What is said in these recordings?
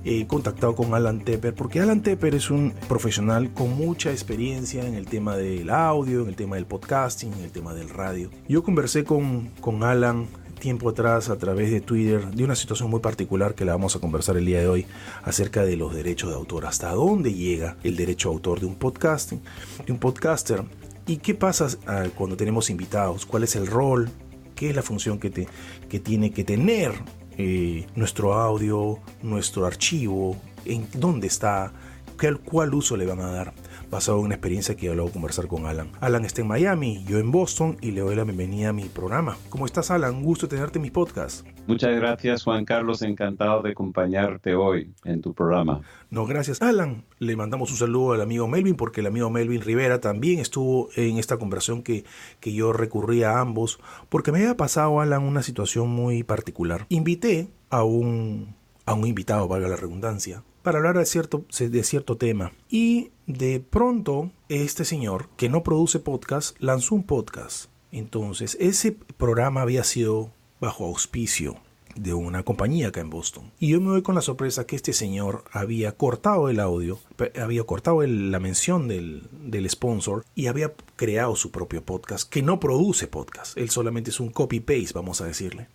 he contactado con Alan Tepper, porque Alan Tepper es un profesional con mucha experiencia en el tema del audio, en el tema del podcasting, en el tema del radio. Yo conversé con Alan tiempo atrás a través de Twitter de una situación muy particular que la vamos a conversar el día de hoy, acerca de los derechos de autor. ¿Hasta dónde llega el derecho de autor de un podcaster? ¿Y qué pasa cuando tenemos invitados? ¿Cuál es el rol? ¿Qué es la función que tiene que tener nuestro audio, nuestro archivo? ¿En dónde está? ¿Cuál uso le van a dar? Basado en una experiencia que he hablado conversar con Alan. Alan está en Miami, yo en Boston, y le doy la bienvenida a mi programa. ¿Cómo estás, Alan? Un gusto tenerte en mi podcast. Muchas gracias, Juan Carlos. Encantado de acompañarte hoy en tu programa. No, gracias, Alan. Le mandamos un saludo al amigo Melvin, porque el amigo Melvin Rivera también estuvo en esta conversación que yo recurrí a ambos, porque me había pasado, Alan, una situación muy particular. Invité a un invitado, valga la redundancia, para hablar de cierto tema. Y de pronto, este señor, que no produce podcast, lanzó un podcast. Entonces, ese programa había sido bajo auspicio de una compañía acá en Boston. Y yo me doy con la sorpresa que este señor había cortado el audio, había cortado la mención del sponsor y había creado su propio podcast, que no produce podcast. Él solamente es un copy-paste, vamos a decirle.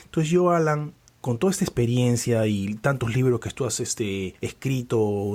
Entonces yo, Alan, con toda esta experiencia y tantos libros que tú has escrito,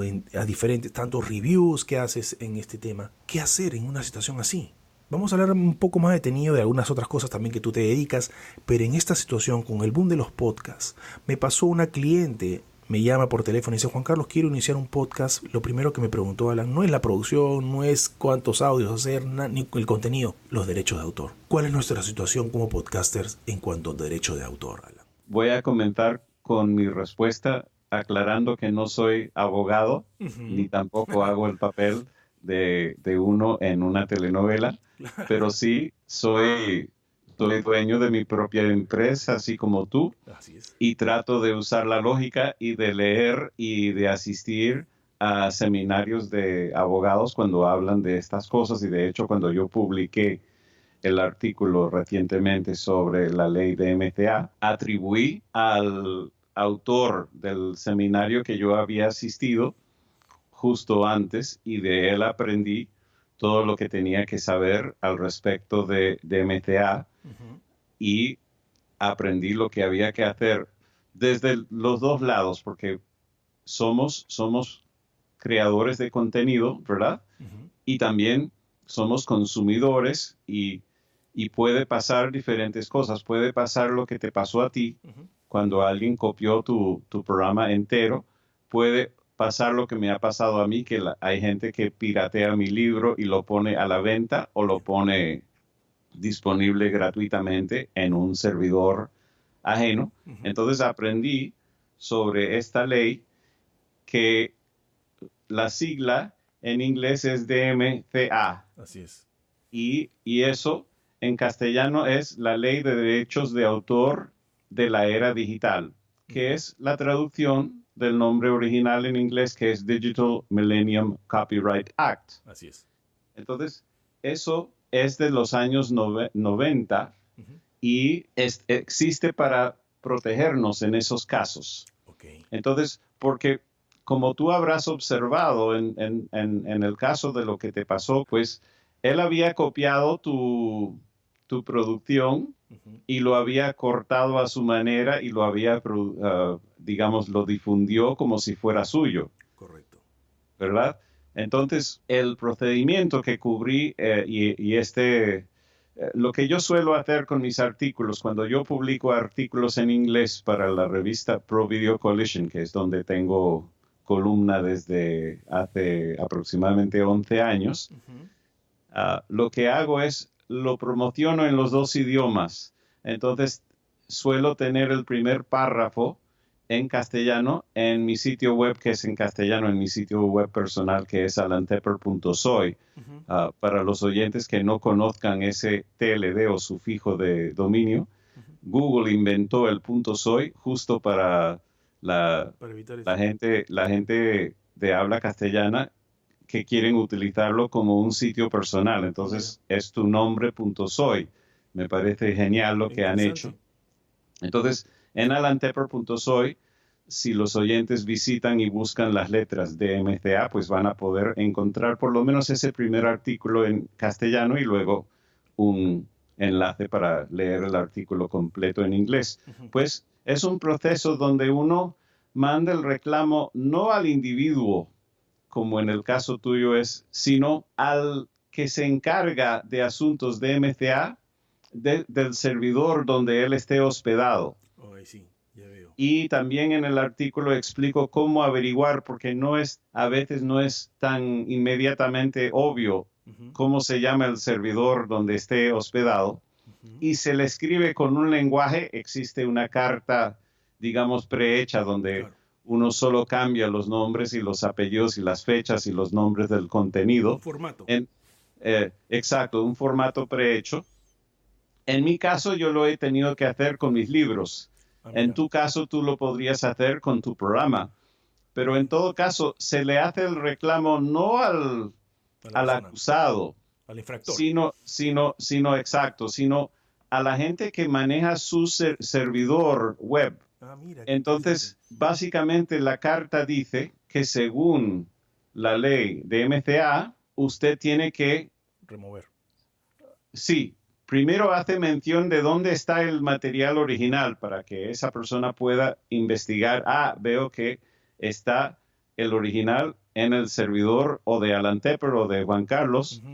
tantos reviews que haces en este tema, ¿qué hacer en una situación así? Vamos a hablar un poco más detenido de algunas otras cosas también que tú te dedicas, pero en esta situación, con el boom de los podcasts, me pasó una cliente, me llama por teléfono y dice: Juan Carlos, quiero iniciar un podcast. Lo primero que me preguntó Alan no es la producción, no es cuántos audios hacer, ni el contenido, los derechos de autor. ¿Cuál es nuestra situación como podcasters en cuanto a derechos de autor, Alan? Voy a comenzar con mi respuesta aclarando que no soy abogado, ni tampoco hago el papel de uno en una telenovela, pero sí soy dueño de mi propia empresa, así como tú. Así es. Y trato de usar la lógica y de leer y de asistir a seminarios de abogados cuando hablan de estas cosas. Y de hecho, cuando yo publiqué el artículo recientemente sobre la ley de MTA, atribuí al autor del seminario que yo había asistido justo antes, y de él aprendí todo lo que tenía que saber al respecto de MTA, y aprendí lo que había que hacer desde los dos lados, porque somos creadores de contenido, ¿verdad? Y también somos consumidores, y puede pasar diferentes cosas. Puede pasar lo que te pasó a ti cuando alguien copió tu programa entero. Puede pasar lo que me ha pasado a mí, que hay gente que piratea mi libro y lo pone a la venta o lo pone disponible gratuitamente en un servidor ajeno. Entonces aprendí sobre esta ley, que la sigla en inglés es DMCA. Así es. Y eso en castellano es la Ley de Derechos de Autor de la Era Digital, que es la traducción del nombre original en inglés, que es Digital Millennium Copyright Act. Así es. Entonces, eso es de los años 90 y existe para protegernos en esos casos. Okay. Entonces, porque como tú habrás observado en el caso de lo que te pasó, pues él había copiado tu producción y lo había cortado a su manera y lo había, lo difundió como si fuera suyo. Correcto. ¿Verdad? Entonces, el procedimiento que cubrí lo que yo suelo hacer con mis artículos, cuando yo publico artículos en inglés para la revista Pro Video Coalition, que es donde tengo columna desde hace aproximadamente 11 años, lo que hago es lo promociono en los dos idiomas. Entonces, suelo tener el primer párrafo en castellano en mi sitio web, que es en castellano, en mi sitio web personal, que es alantepper.soy. Para los oyentes que no conozcan ese TLD o sufijo de dominio, Google inventó el .soy justo para la gente de habla castellana que quieren utilizarlo como un sitio personal. Entonces, es tu nombre.soy. Me parece genial lo que han hecho. Entonces, en alantepper.soy si los oyentes visitan y buscan las letras de MCA, pues van a poder encontrar por lo menos ese primer artículo en castellano y luego un enlace para leer el artículo completo en inglés. Pues es un proceso donde uno manda el reclamo no al individuo, como en el caso tuyo es, sino al que se encarga de asuntos de MCA del servidor donde él esté hospedado. Oh, sí, ya veo. Y también en el artículo explico cómo averiguar, porque a veces no es tan inmediatamente obvio cómo se llama el servidor donde esté hospedado. Y se le escribe con un lenguaje, existe una carta, digamos, prehecha donde uno solo cambia los nombres y los apellidos y las fechas y los nombres del contenido. Un formato. Exacto, un formato prehecho. En mi caso, yo lo he tenido que hacer con mis libros. En tu caso, tú lo podrías hacer con tu programa. Pero en todo caso, se le hace el reclamo no al acusado, al infractor, sino a la gente que maneja su servidor web. Entonces, básicamente la carta dice que según la ley de MCA, usted tiene que remover. Sí. Primero hace mención de dónde está el material original para que esa persona pueda investigar. Veo que está el original en el servidor o de Alan Tepper o de Juan Carlos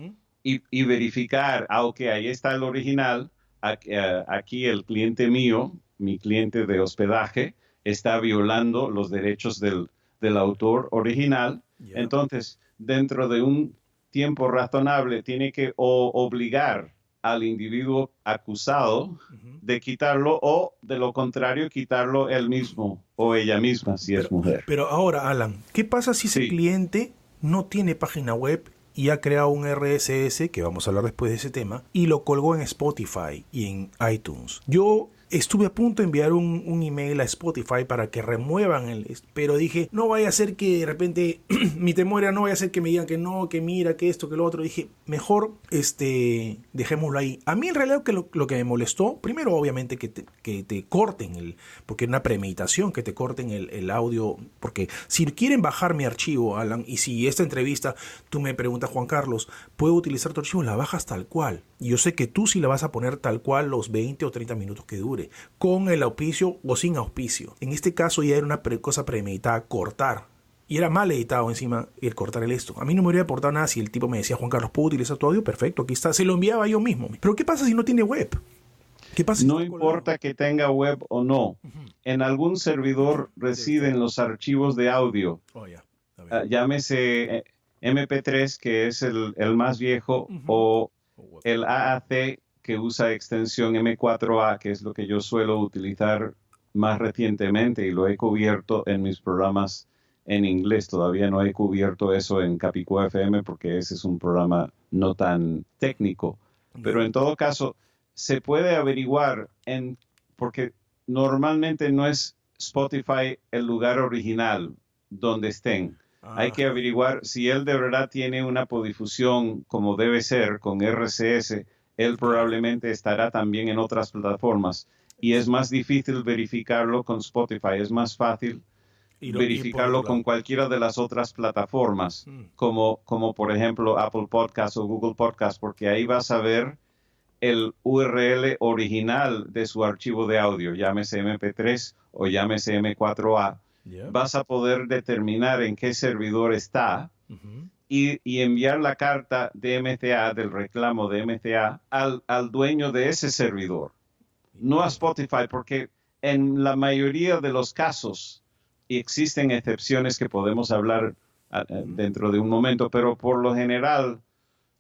y verificar, ahí está el original. Aquí el cliente mío, mi cliente de hospedaje, está violando los derechos del autor original. Yeah. Entonces, dentro de un tiempo razonable, tiene que obligar al individuo acusado de quitarlo o, de lo contrario, quitarlo él mismo o ella misma, si es mujer. Pero ahora, Alan, ¿qué pasa si ese cliente no tiene página web y ha creado un RSS, que vamos a hablar después de ese tema, y lo colgó en Spotify y en iTunes? Yo estuve a punto de enviar un email a Spotify para que remuevan pero dije, no vaya a ser que de repente mi temor era, no vaya a ser que me digan que no, que mira, que esto, que lo otro. Dije, mejor dejémoslo ahí. A mí en realidad lo que me molestó, primero obviamente que te corten porque era una premeditación que te corten el audio, porque si quieren bajar mi archivo, Alan, y si esta entrevista tú me preguntas, Juan Carlos, ¿puedo utilizar tu archivo? La bajas tal cual. Y yo sé que tú sí la vas a poner tal cual los 20 o 30 minutos que dure, con el auspicio o sin auspicio. En este caso ya era una cosa premeditada, cortar. Y era mal editado encima el cortar esto. A mí no me hubiera aportado nada si el tipo me decía, Juan Carlos, ¿puedo utilizar tu audio? Perfecto, aquí está. Se lo enviaba yo mismo. Pero ¿qué pasa si no tiene web? ¿Qué pasa si no importa que tenga web o no. En algún servidor residen los archivos de audio. Llámese MP3, que es el más viejo, o el AAC, que usa extensión M4A, que es lo que yo suelo utilizar más recientemente y lo he cubierto en mis programas en inglés. Todavía no he cubierto eso en Capicúa FM porque ese es un programa no tan técnico. Pero en todo caso, se puede averiguar porque normalmente no es Spotify el lugar original donde estén. Hay que averiguar si él de verdad tiene una podifusión como debe ser con RSS. Él probablemente estará también en otras plataformas y es más difícil verificarlo con Spotify. Es más fácil verificarlo con cualquiera de las otras plataformas, como por ejemplo Apple Podcasts o Google Podcasts, porque ahí vas a ver el URL original de su archivo de audio, llámese MP3 o llámese M4A. Yeah. Vas a poder determinar en qué servidor está y enviar la carta de MCA, del reclamo de MCA, al dueño de ese servidor. No a Spotify, porque en la mayoría de los casos, y existen excepciones que podemos hablar dentro de un momento, pero por lo general,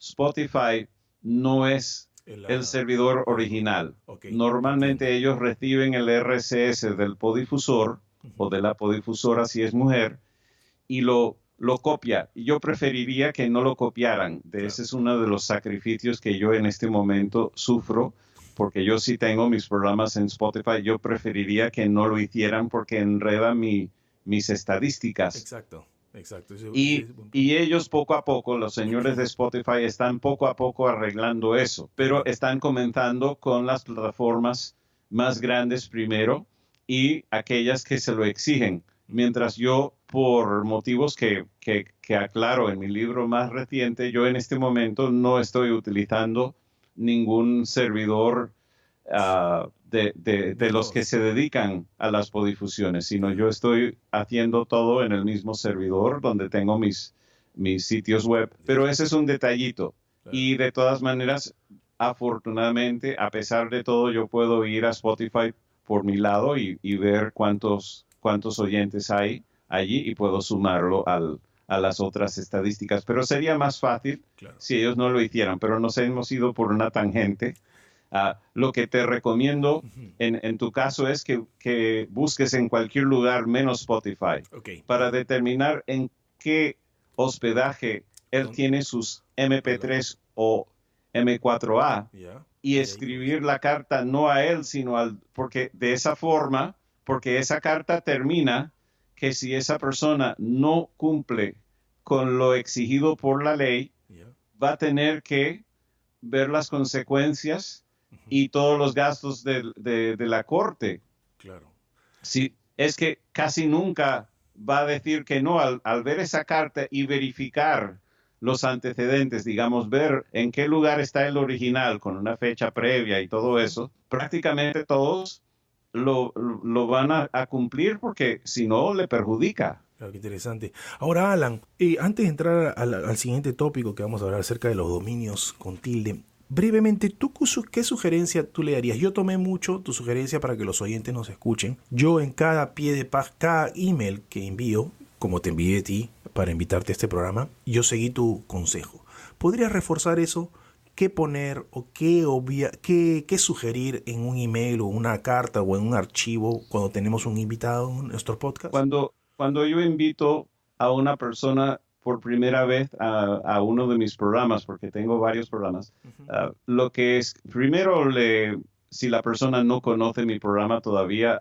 Spotify no es el servidor original. Normalmente ellos reciben el RSS del podifusor o de la podifusora si es mujer y lo copia. Yo preferiría que no lo copiaran. Ese es uno de los sacrificios que yo en este momento sufro, porque yo sí tengo mis programas en Spotify. Yo preferiría que no lo hicieran porque enreda mis estadísticas. Exacto. Y ellos poco a poco, los señores de Spotify, están poco a poco arreglando eso, pero están comenzando con las plataformas más grandes primero y aquellas que se lo exigen. Mientras yo, por motivos que aclaro en mi libro más reciente, yo en este momento no estoy utilizando ningún servidor de los que se dedican a las podifusiones, sino yo estoy haciendo todo en el mismo servidor donde tengo mis sitios web. Pero ese es un detallito. Y de todas maneras, afortunadamente, a pesar de todo, yo puedo ir a Spotify por mi lado y ver cuántos oyentes hay allí y puedo sumarlo a las otras estadísticas. Pero sería más fácil si ellos no lo hicieran, pero nos hemos ido por una tangente. Lo que te recomiendo en tu caso es que busques en cualquier lugar menos Spotify para determinar en qué hospedaje él tiene sus MP3 o M4A y escribir la carta no a él, sino porque de esa forma, porque esa carta termina que si esa persona no cumple con lo exigido por la ley, va a tener que ver las consecuencias y todos los gastos de la corte. Claro. Sí, es que casi nunca va a decir que no al ver esa carta y verificar los antecedentes, digamos, ver en qué lugar está el original con una fecha previa y todo eso. Prácticamente todos lo van a cumplir porque si no le perjudica. Claro, qué interesante. Ahora, Alan, antes de entrar al siguiente tópico que vamos a hablar acerca de los dominios con tilde, brevemente, ¿qué sugerencia tú le darías? Yo tomé mucho tu sugerencia para que los oyentes nos escuchen. Yo en cada pie de página, cada email que envío, como te envié a ti para invitarte a este programa, yo seguí tu consejo. ¿Podrías reforzar eso? ¿Qué poner o qué sugerir en un email o una carta o en un archivo cuando tenemos un invitado en nuestro podcast? Cuando yo invito a una persona por primera vez a uno de mis programas, porque tengo varios programas, lo que es, primero, si la persona no conoce mi programa todavía,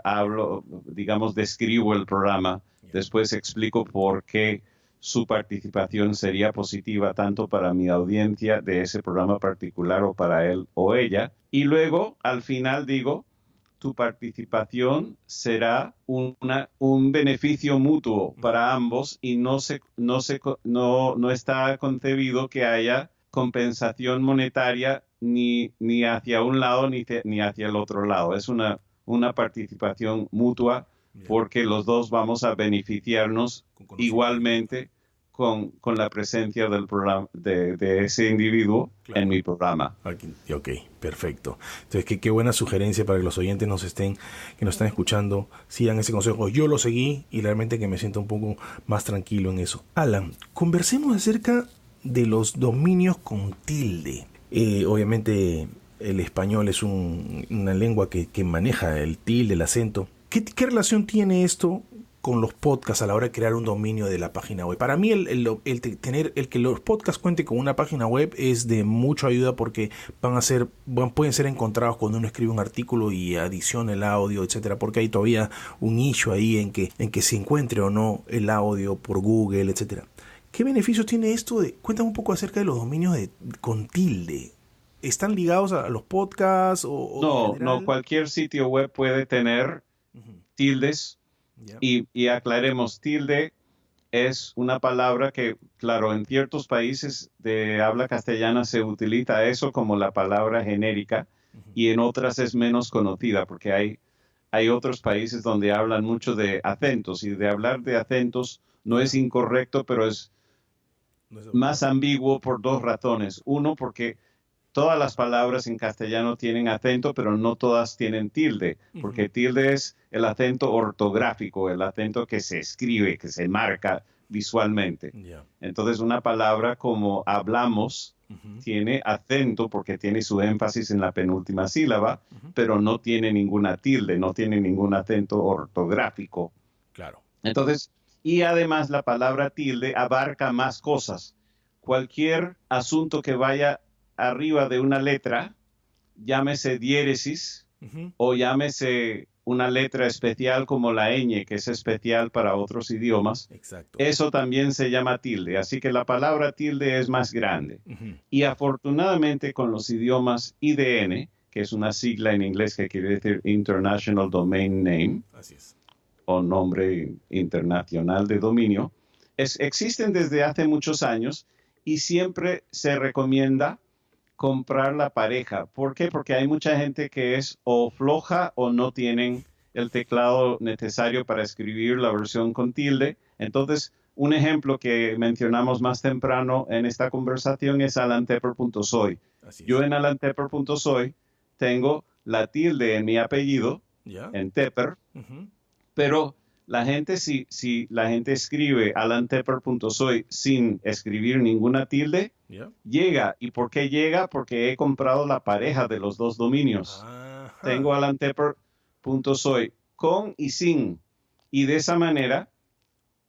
describo el programa, después explico por qué su participación sería positiva tanto para mi audiencia de ese programa particular o para él o ella, y luego al final digo, tu participación será un beneficio mutuo para ambos y no está concebido que haya compensación monetaria ni hacia un lado ni hacia el otro lado. Es una participación mutua porque los dos vamos a beneficiarnos igualmente con la presencia del programa, de ese individuo en mi programa. Ok, perfecto. Entonces, qué buena sugerencia para que los oyentes que nos están escuchando sigan ese consejo. Yo lo seguí y realmente que me siento un poco más tranquilo en eso. Alan, conversemos acerca de los dominios con tilde. Obviamente el español es una lengua que maneja el tilde, el acento. ¿Qué relación tiene esto con los podcasts a la hora de crear un dominio de la página web? Para mí el que los podcasts cuenten con una página web es de mucha ayuda porque pueden ser encontrados cuando uno escribe un artículo y adiciona el audio, etcétera, porque hay todavía un issue ahí en que se encuentre o no el audio por Google, etcétera. ¿Qué beneficios tiene esto? Cuéntame un poco acerca de los dominios con tilde. ¿Están ligados a los podcasts? No, cualquier sitio web puede tener tildes. Yeah. Y aclaremos, tilde es una palabra que, claro, en ciertos países de habla castellana se utiliza eso como la palabra genérica y en otras es menos conocida porque hay otros países donde hablan mucho de acentos y de hablar de acentos no es incorrecto, pero es más ambiguo por dos razones. Uno, porque todas las palabras en castellano tienen acento, pero no todas tienen tilde, porque tilde es el acento ortográfico, el acento que se escribe, que se marca visualmente. Yeah. Entonces, una palabra como hablamos tiene acento porque tiene su énfasis en la penúltima sílaba, pero no tiene ninguna tilde, no tiene ningún acento ortográfico. Claro. Entonces, y además la palabra tilde abarca más cosas. Cualquier asunto que vaya arriba de una letra, llámese diéresis o llámese una letra especial como la ñ, que es especial para otros idiomas. Exacto. Eso también se llama tilde, así que la palabra tilde es más grande. Y afortunadamente con los idiomas IDN, que es una sigla en inglés que quiere decir International Domain Name, así es. o nombre internacional de dominio, existen desde hace muchos años y siempre se recomienda comprar la pareja. ¿Por qué? Porque hay mucha gente que es o floja o no tienen el teclado necesario para escribir la versión con tilde. Entonces, un ejemplo que mencionamos más temprano en esta conversación es alantepper.soy. Yo en alantepper.soy tengo la tilde en mi apellido, en Tepper, pero la gente, si la gente escribe alantepper.soy sin escribir ninguna tilde, llega. ¿Y por qué llega? Porque he comprado la pareja de los dos dominios. Ajá. Tengo alantepper.soy con y sin. Y de esa manera,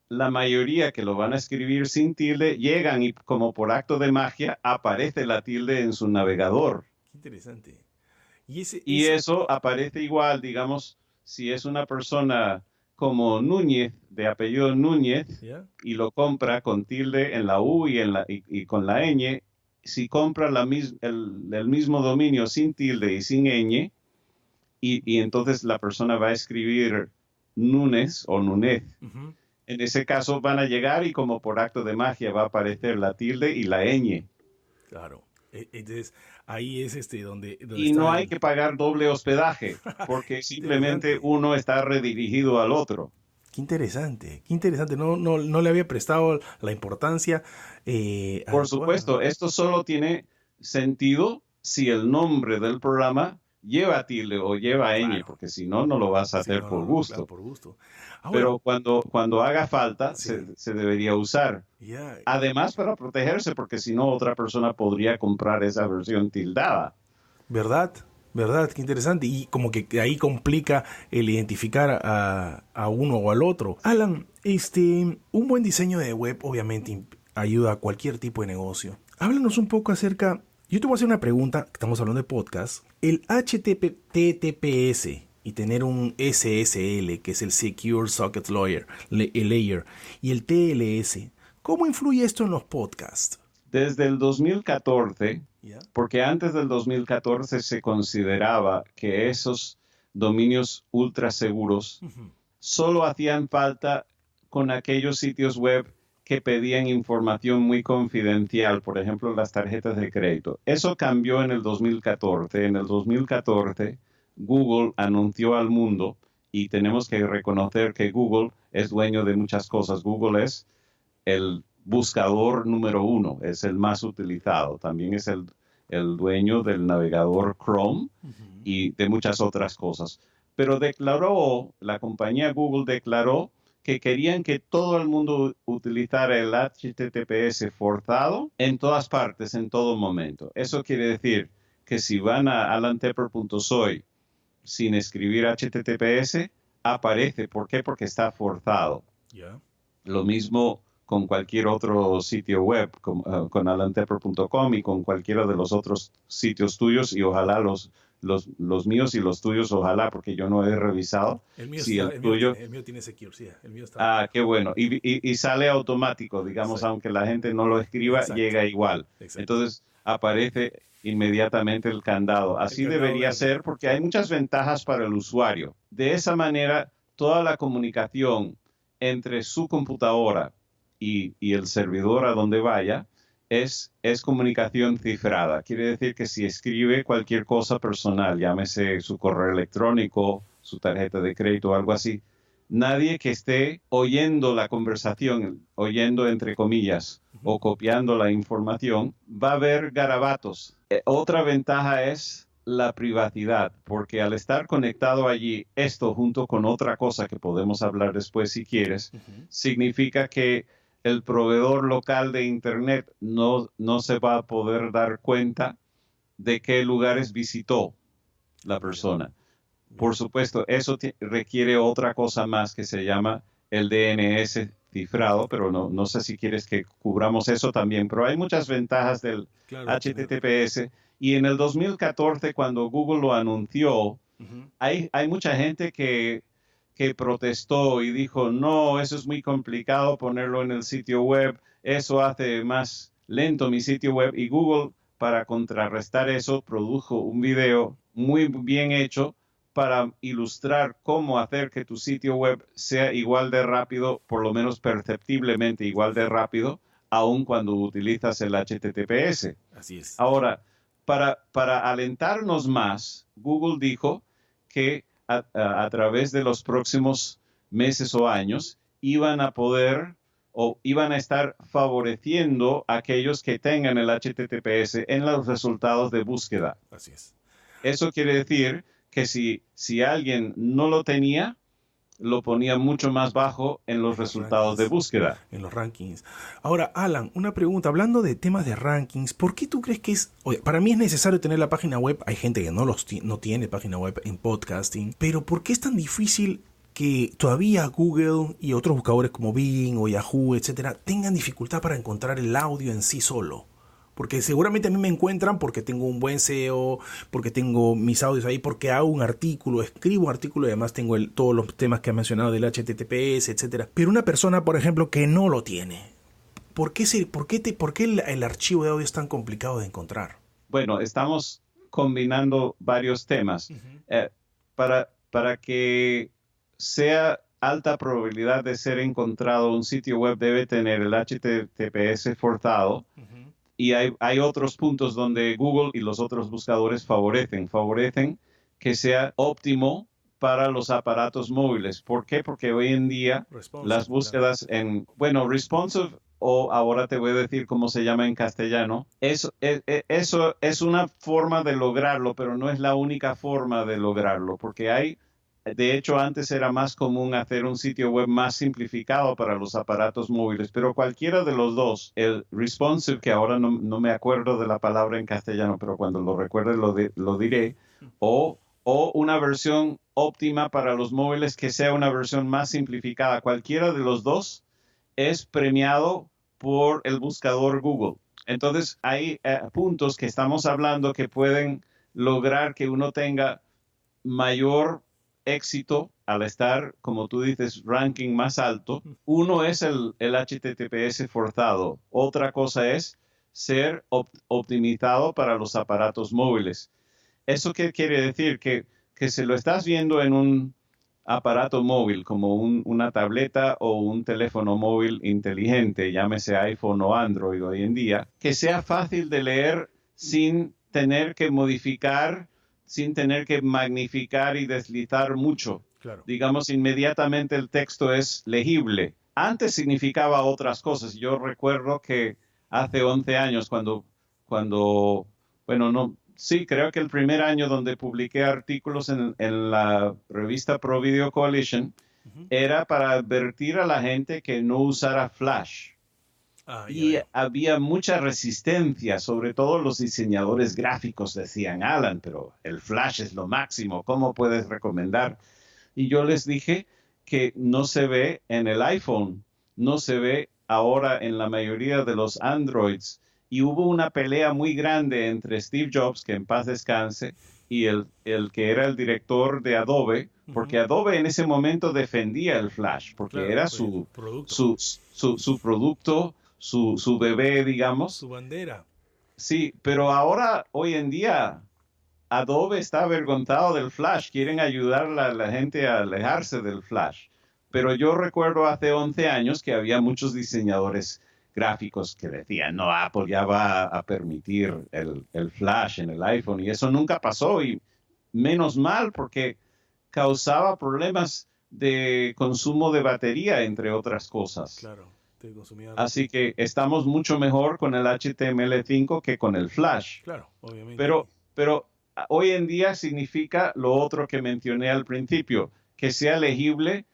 la mayoría que lo van a escribir sin tilde llegan y como por acto de magia aparece la tilde en su navegador. Qué interesante. Y eso aparece igual, digamos, si es una persona como Núñez, de apellido Núñez, y lo compra con tilde en la U y con la ñ, si compra el mismo dominio sin tilde y sin ñ, y entonces la persona va a escribir Núñez o Núñez, en ese caso van a llegar y como por acto de magia va a aparecer la tilde y la ñ. Claro. Entonces, ahí es donde y no hay que pagar doble hospedaje, porque simplemente uno está redirigido al otro. Qué interesante, qué interesante. No le había prestado la importancia. Por supuesto, esto solo tiene sentido si el nombre del programa lleva tilde o lleva ñ, porque si no, no lo vas a hacer por gusto. Claro, por gusto. Pero cuando haga falta, se debería usar. Además, para protegerse, porque si no, otra persona podría comprar esa versión tildada. ¿Verdad? Qué interesante. Y como que ahí complica el identificar a uno o al otro. Alan, un buen diseño de web obviamente ayuda a cualquier tipo de negocio. Háblanos un poco acerca... Yo te voy a hacer una pregunta, estamos hablando de podcast. El HTTPS y tener un SSL, que es el Secure Socket Layer, y el TLS, ¿cómo influye esto en los podcasts? Desde el 2014, porque antes del 2014 se consideraba que esos dominios ultra seguros solo hacían falta con aquellos sitios web que pedían información muy confidencial, por ejemplo, las tarjetas de crédito. Eso cambió en el 2014. En el 2014, Google anunció al mundo, y tenemos que reconocer que Google es dueño de muchas cosas. Google es el buscador número 1, es el más utilizado. También es el dueño del navegador Chrome y de muchas otras cosas. Pero la compañía Google declaró que querían que todo el mundo utilizara el HTTPS forzado en todas partes, en todo momento. Eso quiere decir que si van a alantepper.soy sin escribir HTTPS, aparece. ¿Por qué? Porque está forzado. Lo mismo con cualquier otro sitio web, con alantepper.com y con cualquiera de los otros sitios tuyos, y ojalá los míos y los tuyos, ojalá, porque yo no he revisado. El mío, si el mío tiene Secure, sí. El mío está. Ah, qué bueno. Y sale automático, digamos, aunque la gente no lo escriba, llega igual. Entonces aparece inmediatamente el candado. Así debería ser, porque hay muchas ventajas para el usuario. De esa manera, toda la comunicación entre su computadora y el servidor a donde vaya es comunicación cifrada. Quiere decir que si escribe cualquier cosa personal, llámese su correo electrónico, su tarjeta de crédito o algo así, nadie que esté oyendo la conversación, oyendo entre comillas, o copiando la información, va a ver garabatos. Otra ventaja es la privacidad, porque al estar conectado allí, esto junto con otra cosa que podemos hablar después si quieres, significa que el proveedor local de Internet no se va a poder dar cuenta de qué lugares visitó la persona. Por supuesto, eso requiere otra cosa más que se llama el DNS cifrado, pero no sé si quieres que cubramos eso también. Pero hay muchas ventajas del HTTPS. Y en el 2014, cuando Google lo anunció, hay mucha gente que protestó y dijo, no, eso es muy complicado ponerlo en el sitio web, eso hace más lento mi sitio web. Y Google, para contrarrestar eso, produjo un video muy bien hecho para ilustrar cómo hacer que tu sitio web sea igual de rápido, por lo menos perceptiblemente igual de rápido, aun cuando utilizas el HTTPS. Así es. Ahora, para alentarnos más, Google dijo que a través de los próximos meses o años iban a poder o iban a estar favoreciendo a aquellos que tengan el HTTPS en los resultados de búsqueda. Así es. Eso quiere decir que si alguien no lo tenía, lo ponía mucho más bajo en los resultados de búsqueda. En los rankings. Ahora, Alan, una pregunta. Hablando de temas de rankings, ¿por qué tú crees que es... Oye, para mí es necesario tener la página web. Hay gente que no tiene página web en podcasting. Pero ¿por qué es tan difícil que todavía Google y otros buscadores como Bing o Yahoo, etcétera, tengan dificultad para encontrar el audio en sí solo? Porque seguramente a mí me encuentran porque tengo un buen SEO, porque tengo mis audios ahí, porque hago un artículo, escribo un artículo y además tengo todos los temas que ha mencionado del HTTPS, etcétera. Pero una persona, por ejemplo, que no lo tiene, ¿por qué el archivo de audio es tan complicado de encontrar? Bueno, estamos combinando varios temas. Para que sea alta probabilidad de ser encontrado, un sitio web debe tener el HTTPS forzado. Y hay otros puntos donde Google y los otros buscadores favorecen que sea óptimo para los aparatos móviles. ¿Por qué? Porque hoy en día las búsquedas responsive, o ahora te voy a decir cómo se llama en castellano, eso es una forma de lograrlo, pero no es la única forma de lograrlo, porque de hecho, antes era más común hacer un sitio web más simplificado para los aparatos móviles, pero cualquiera de los dos, el responsive, que ahora no me acuerdo de la palabra en castellano, pero cuando lo recuerde lo diré, o una versión óptima para los móviles que sea una versión más simplificada. Cualquiera de los dos es premiado por el buscador Google. Entonces, hay puntos que estamos hablando que pueden lograr que uno tenga mayor éxito al estar, como tú dices, ranking más alto. Uno es el HTTPS forzado. Otra cosa es ser optimizado para los aparatos móviles. ¿Eso qué quiere decir? Que si lo estás viendo en un aparato móvil, como una tableta o un teléfono móvil inteligente, llámese iPhone o Android hoy en día, que sea fácil de leer sin tener que modificar, sin tener que magnificar y deslizar mucho. Claro. Digamos, inmediatamente el texto es legible. Antes significaba otras cosas. Yo recuerdo que hace 11 años creo que el primer año donde publiqué artículos en la revista Pro Video Coalition era para advertir a la gente que no usara Flash. Había mucha resistencia, sobre todo los diseñadores gráficos decían, Alan, pero el Flash es lo máximo, ¿cómo puedes recomendar? Y yo les dije que no se ve en el iPhone, no se ve ahora en la mayoría de los Androids. Y hubo una pelea muy grande entre Steve Jobs, que en paz descanse, y el que era el director de Adobe, porque Adobe en ese momento defendía el Flash, porque era su producto, su bebé, digamos. Su bandera. Sí, pero ahora, hoy en día, Adobe está avergonzado del Flash. Quieren ayudar a la gente a alejarse del Flash. Pero yo recuerdo hace 11 años que había muchos diseñadores gráficos que decían, no, Apple ya va a permitir el Flash en el iPhone. Y eso nunca pasó. Y menos mal, porque causaba problemas de consumo de batería, entre otras cosas. Claro. Así que estamos mucho mejor con el HTML5 que con el Flash. Claro, obviamente. Pero hoy en día significa lo otro que mencioné al principio, que sea legible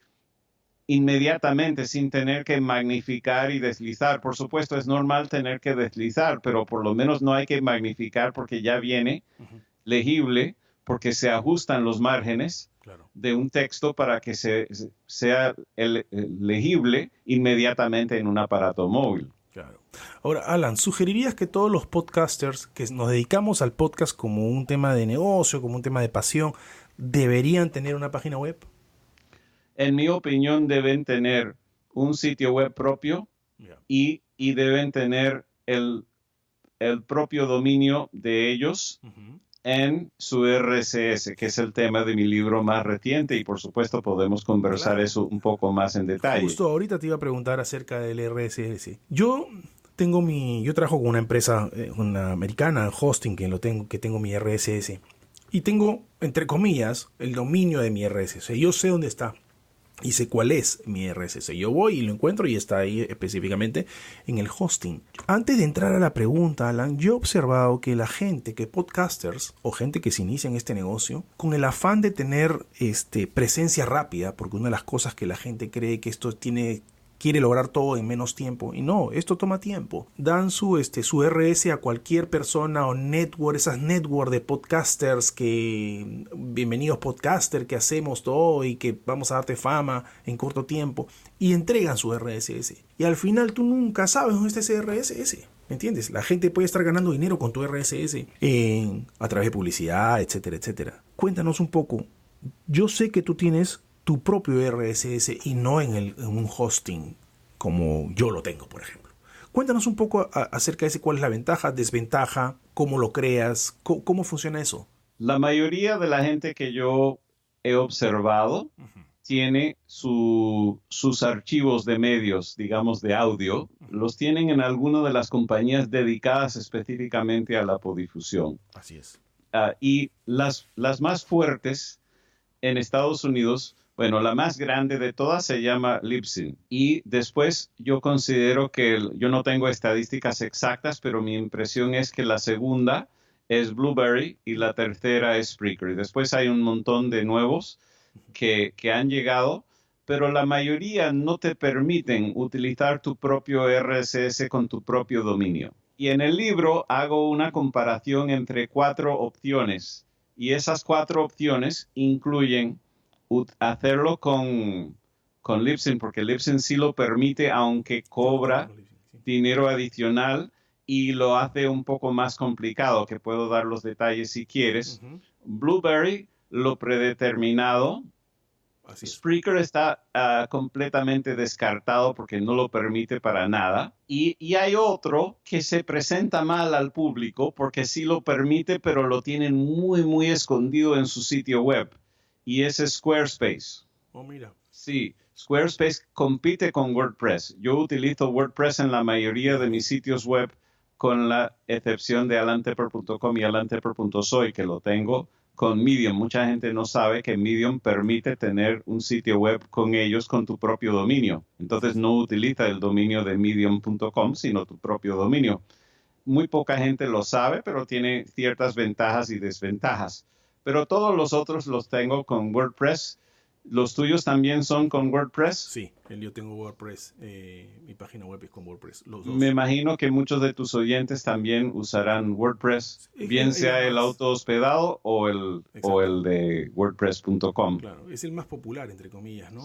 inmediatamente sin tener que magnificar y deslizar. Por supuesto, es normal tener que deslizar, pero por lo menos no hay que magnificar porque ya viene legible, porque se ajustan los márgenes de un texto para que sea legible inmediatamente en un aparato móvil. Claro. Ahora, Alan, ¿sugerirías que todos los podcasters que nos dedicamos al podcast como un tema de negocio, como un tema de pasión, deberían tener una página web? En mi opinión, deben tener un sitio web propio y deben tener el propio dominio de ellos en su RSS, que es el tema de mi libro más reciente y por supuesto podemos conversar eso un poco más en detalle. Justo ahorita te iba a preguntar acerca del RSS. Yo trabajo con una empresa, una americana, hosting, que tengo mi RSS. Y tengo, entre comillas, el dominio de mi RSS. Yo sé dónde está y sé cuál es mi RSS. Yo voy y lo encuentro y está ahí específicamente en el hosting. Antes de entrar a la pregunta, Alan, yo he observado que la gente, que podcasters o gente que se inicia en este negocio, con el afán de tener presencia rápida, porque una de las cosas que la gente cree que esto quiere lograr todo en menos tiempo. Y no, esto toma tiempo. Dan su RS a cualquier persona o network, esas network de podcasters que, bienvenidos podcaster, que hacemos todo y que vamos a darte fama en corto tiempo. Y entregan su RSS. Y al final tú nunca sabes dónde está ese RSS. ¿Me entiendes? La gente puede estar ganando dinero con tu RSS a través de publicidad, etcétera, etcétera. Cuéntanos un poco. Yo sé que tú tienes tu propio RSS y no en un hosting como yo lo tengo, por ejemplo. Cuéntanos un poco acerca de ese, cuál es la ventaja, desventaja, cómo lo creas, cómo funciona eso. La mayoría de la gente que yo he observado tiene sus archivos de medios, digamos de audio, los tienen en alguna de las compañías dedicadas específicamente a la podifusión. Así es. Y las más fuertes en Estados Unidos, bueno, la más grande de todas se llama Libsyn. Y después yo considero que, yo no tengo estadísticas exactas, pero mi impresión es que la segunda es Blueberry y la tercera es Spreaker. Y después hay un montón de nuevos que han llegado, pero la mayoría no te permiten utilizar tu propio RSS con tu propio dominio. Y en el libro hago una comparación entre 4 opciones. Y esas 4 opciones incluyen hacerlo con Libsyn, porque Libsyn sí lo permite, aunque cobra dinero adicional y lo hace un poco más complicado, que puedo dar los detalles si quieres. Blueberry, lo predeterminado. Spreaker está completamente descartado porque no lo permite para nada. Y hay otro que se presenta mal al público porque sí lo permite, pero lo tienen muy, muy escondido en su sitio web. Y ese es Squarespace. Oh, mira. Sí, Squarespace compite con WordPress. Yo utilizo WordPress en la mayoría de mis sitios web, con la excepción de alantepper.com y alantepper.soy, que lo tengo con Medium. Mucha gente no sabe que Medium permite tener un sitio web con ellos con tu propio dominio. Entonces no utiliza el dominio de medium.com, sino tu propio dominio. Muy poca gente lo sabe, pero tiene ciertas ventajas y desventajas. Pero todos los otros los tengo con WordPress. ¿Los tuyos también son con WordPress? Sí, yo tengo WordPress. Mi página web es con WordPress. Los dos. Me imagino que muchos de tus oyentes también usarán WordPress, bien sea el auto-hospedado o el de WordPress.com. Claro, es el más popular, entre comillas, ¿no?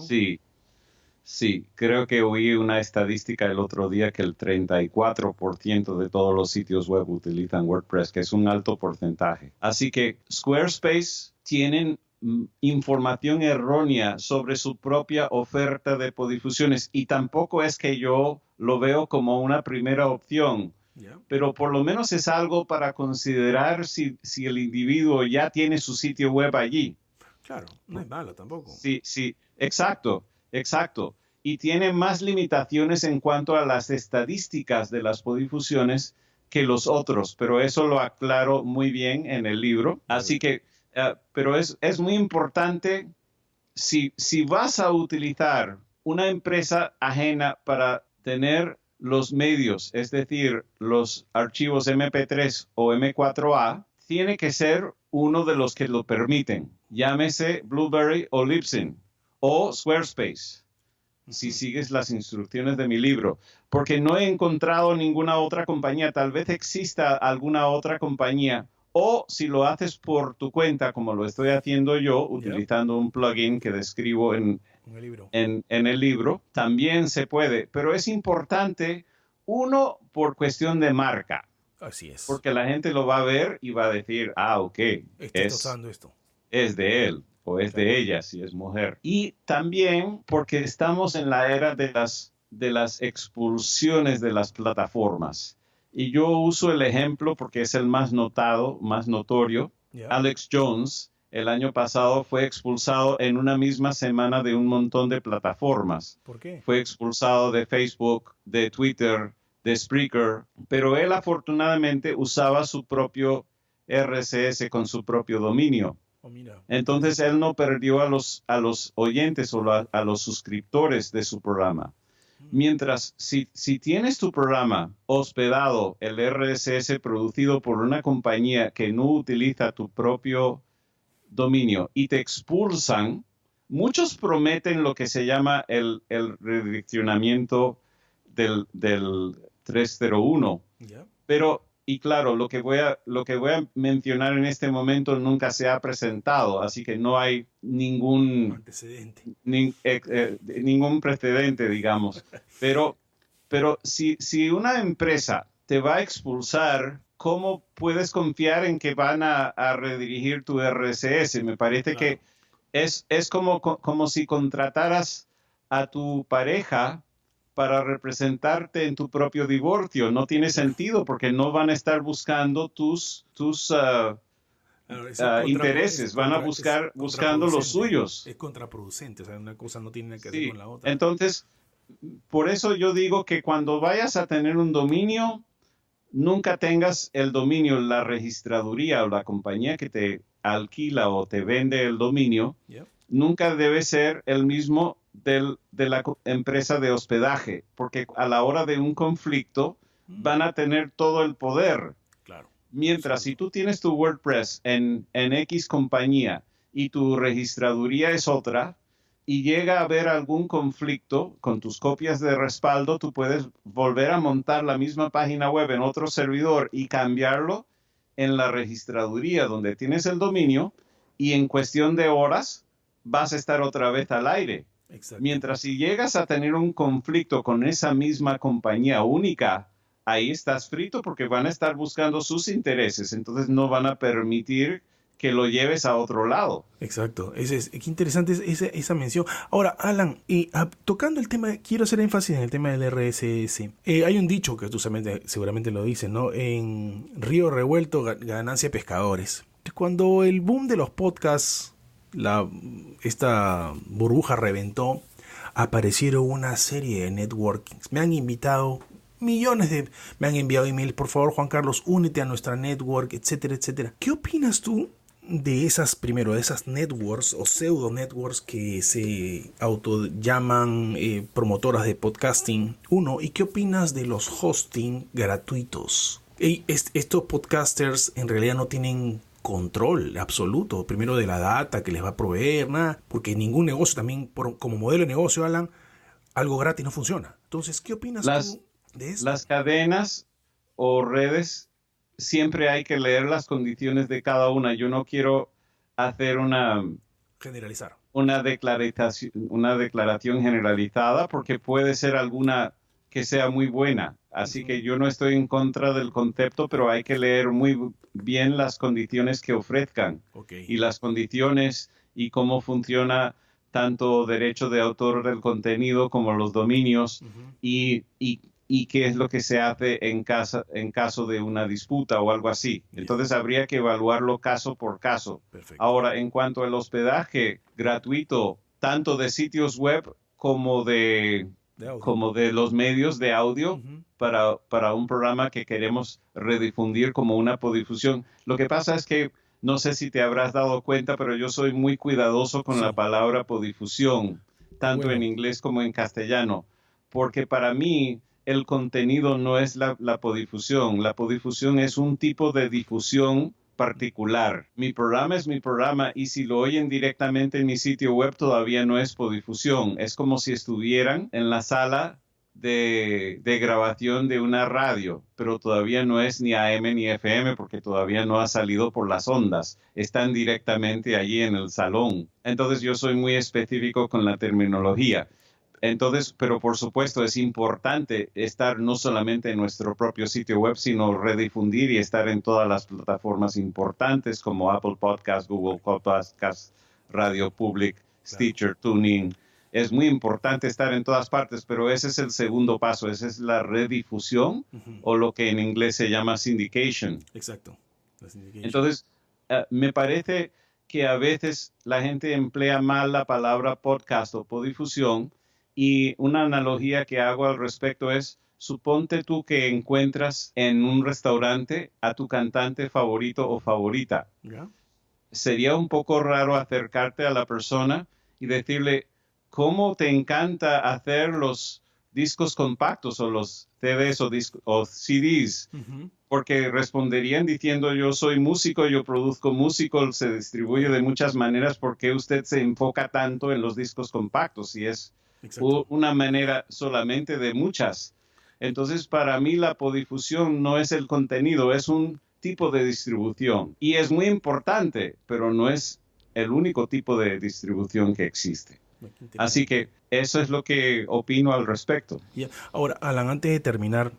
Sí, creo que oí una estadística el otro día que el 34% de todos los sitios web utilizan WordPress, que es un alto porcentaje. Así que Squarespace tienen información errónea sobre su propia oferta de podifusiones y tampoco es que yo lo veo como una primera opción, pero por lo menos es algo para considerar si el individuo ya tiene su sitio web allí. Claro, no es malo tampoco. Sí, exacto. Y tiene más limitaciones en cuanto a las estadísticas de las podifusiones que los otros, pero eso lo aclaro muy bien en el libro. Así que, pero es muy importante, si vas a utilizar una empresa ajena para tener los medios, es decir, los archivos MP3 o M4A, tiene que ser uno de los que lo permiten. Llámese Blueberry o Libsyn o Squarespace, si sigues las instrucciones de mi libro, porque no he encontrado ninguna otra compañía. Tal vez exista alguna otra compañía, o si lo haces por tu cuenta, como lo estoy haciendo yo, utilizando un plugin que describo en el libro, también se puede. Pero es importante, uno, por cuestión de marca. Así es. Porque la gente lo va a ver y va a decir, ok, es de él. O es de ella si es mujer. Y también porque estamos en la era de las expulsiones de las plataformas. Y yo uso el ejemplo porque es el más notado, más notorio. Alex Jones, el año pasado fue expulsado en una misma semana de un montón de plataformas. ¿Por qué? Fue expulsado de Facebook, de Twitter, de Spreaker, pero él afortunadamente usaba su propio RSS con su propio dominio. Oh, mira. Entonces él no perdió a los oyentes o a los suscriptores de su programa. Mientras, si tienes tu programa hospedado, el RSS producido por una compañía que no utiliza tu propio dominio y te expulsan, muchos prometen lo que se llama el redireccionamiento del 301. Yeah. Pero, y claro, lo que voy a mencionar en este momento nunca se ha presentado, así que no hay ningún antecedente. Ningún precedente, digamos. Pero si una empresa te va a expulsar, ¿cómo puedes confiar en que van a redirigir tu RSS? Me parece que es como si contrataras a tu pareja para representarte en tu propio divorcio. No tiene sentido porque no van a estar buscando tus intereses, van a buscando los suyos. Es contraproducente, o sea, una cosa no tiene que ver con la otra. Entonces, por eso yo digo que cuando vayas a tener un dominio, nunca tengas el dominio, la registraduría o la compañía que te alquila o te vende el dominio, nunca debe ser el mismo de la empresa de hospedaje, porque a la hora de un conflicto van a tener todo el poder. Claro. Mientras, si tú tienes tu WordPress en X compañía y tu registraduría es otra, y llega a haber algún conflicto con tus copias de respaldo, tú puedes volver a montar la misma página web en otro servidor y cambiarlo en la registraduría donde tienes el dominio, y en cuestión de horas vas a estar otra vez al aire. Exacto. Mientras, si llegas a tener un conflicto con esa misma compañía única, ahí estás frito porque van a estar buscando sus intereses, entonces no van a permitir que lo lleves a otro lado. Exacto, qué interesante esa mención. Ahora, Alan, tocando el tema, quiero hacer énfasis en el tema del RSS. Hay un dicho que tú seguramente lo dices, ¿no? En río revuelto, ganancia pescadores. Cuando el boom de los podcasts, esta burbuja reventó, aparecieron una serie de networkings. Me han invitado me han enviado emails, por favor, Juan Carlos, únete a nuestra network, etcétera, etcétera. ¿Qué opinas tú de esas networks o pseudo networks que se autollaman promotoras de podcasting? ¿Y qué opinas de los hosting gratuitos? Estos podcasters en realidad no tienen control absoluto, primero de la data que les va a proveer, nada, porque ningún negocio también, como modelo de negocio, Alan, algo gratis no funciona. Entonces, ¿qué opinas tú de eso? Las cadenas o redes, siempre hay que leer las condiciones de cada una. Yo no quiero hacer una declaración generalizada, porque puede ser alguna que sea muy buena. Así que yo no estoy en contra del concepto, pero hay que leer muy bien las condiciones que ofrezcan. Y las condiciones y cómo funciona tanto derecho de autor del contenido como los dominios, y qué es lo que se hace en caso de una disputa o algo así. Entonces habría que evaluarlo caso por caso. Perfecto. Ahora, en cuanto al hospedaje gratuito, tanto de sitios web como de los medios de audio, para un programa que queremos redifundir como una podifusión. Lo que pasa es que, no sé si te habrás dado cuenta, pero yo soy muy cuidadoso con la palabra podifusión, tanto en inglés como en castellano, porque para mí el contenido no es la podifusión. La podifusión es un tipo de difusión particular. Mi programa es mi programa, y si lo oyen directamente en mi sitio web todavía no es podifusión. Es como si estuvieran en la sala de grabación de una radio, pero todavía no es ni AM ni FM porque todavía no ha salido por las ondas. Están directamente allí en el salón. Entonces yo soy muy específico con la terminología. Entonces, pero por supuesto es importante estar no solamente en nuestro propio sitio web, sino redifundir y estar en todas las plataformas importantes como Apple Podcasts, Google Podcasts, Radio Public, Stitcher, TuneIn. Es muy importante estar en todas partes, pero ese es el segundo paso, esa es la redifusión, o lo que en inglés se llama syndication. Exacto. Entonces, Me parece que a veces la gente emplea mal la palabra podcast o podifusión, y una analogía que hago al respecto es: suponte tú que encuentras en un restaurante a tu cantante favorito o favorita. ¿Ya? Sería un poco raro acercarte a la persona y decirle: ¿cómo te encanta hacer los discos compactos o los CDs o CDs? Uh-huh. Porque responderían diciendo: yo soy músico, yo produzco música, se distribuye de muchas maneras, ¿por qué usted se enfoca tanto en los discos compactos? Y es una manera solamente de muchas. Entonces, para mí la podifusión no es el contenido, es un tipo de distribución. Y es muy importante, pero no es el único tipo de distribución que existe. Así que eso es lo que opino al respecto. Yeah. Ahora, Alan, antes de terminar,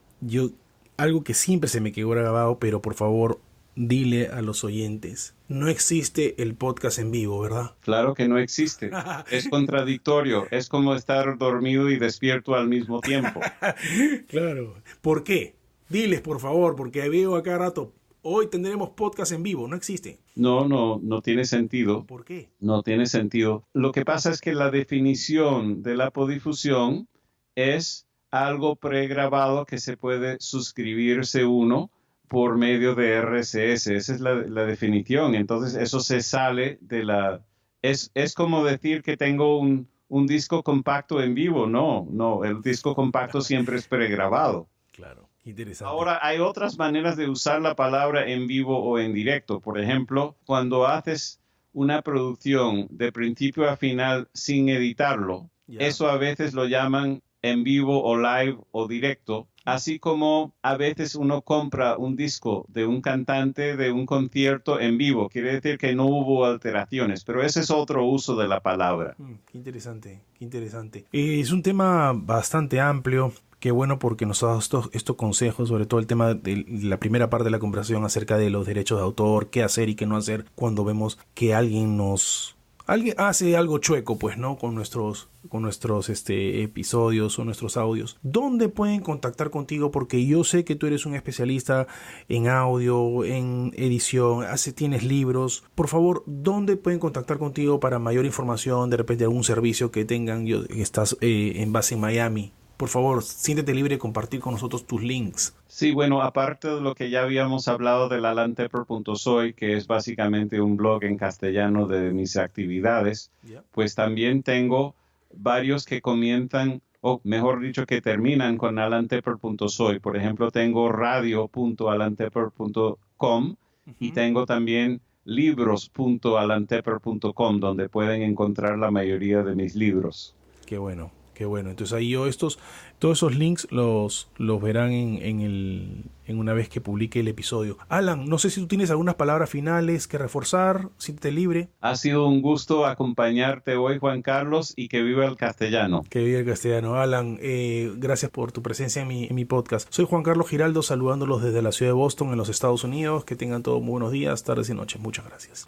algo que siempre se me quedó grabado, pero por favor, dile a los oyentes: no existe el podcast en vivo, ¿verdad? Claro que no existe. Es contradictorio. Es como estar dormido y despierto al mismo tiempo. Claro. ¿Por qué? Diles, por favor, porque veo acá rato: hoy tendremos podcast en vivo. No existe. No tiene sentido. ¿Por qué? No tiene sentido. Lo que pasa es que la definición de la podifusión es algo pregrabado que se puede suscribirse uno por medio de RSS. Esa es la definición. Entonces, eso se sale de la... Es como decir que tengo un disco compacto en vivo. No, el disco compacto siempre es pregrabado. Claro, interesante. Ahora, hay otras maneras de usar la palabra en vivo o en directo. Por ejemplo, cuando haces una producción de principio a final sin editarlo, eso a veces lo llaman en vivo o live o directo, así como a veces uno compra un disco de un cantante de un concierto en vivo. Quiere decir que no hubo alteraciones, pero ese es otro uso de la palabra. Qué interesante, qué interesante. Es un tema bastante amplio. Qué bueno, porque nos ha dado estos consejos, sobre todo el tema de la primera parte de la conversación acerca de los derechos de autor, qué hacer y qué no hacer cuando vemos que alguien hace algo chueco, pues, ¿no? Con nuestros episodios o nuestros audios. ¿Dónde pueden contactar contigo? Porque yo sé que tú eres un especialista en audio, en edición, tienes libros. Por favor, ¿dónde pueden contactar contigo para mayor información, de repente algún servicio que tengan? Estás en base en Miami. Por favor, siéntete libre de compartir con nosotros tus links. Sí, bueno, aparte de lo que ya habíamos hablado del alantepper.soy, que es básicamente un blog en castellano de mis actividades, pues también tengo varios que comienzan, o mejor dicho, que terminan con alantepper.soy. Por ejemplo, tengo radio.alantepper.com y tengo también libros.alantepper.com, donde pueden encontrar la mayoría de mis libros. Qué bueno. Qué bueno. Entonces ahí todos esos links los verán en una vez que publique el episodio. Alan, no sé si tú tienes algunas palabras finales que reforzar. Siéntete libre. Ha sido un gusto acompañarte hoy, Juan Carlos, y que viva el castellano. Que viva el castellano. Alan, gracias por tu presencia en mi podcast. Soy Juan Carlos Giraldo, saludándolos desde la ciudad de Boston, en los Estados Unidos. Que tengan todos muy buenos días, tardes y noches. Muchas gracias.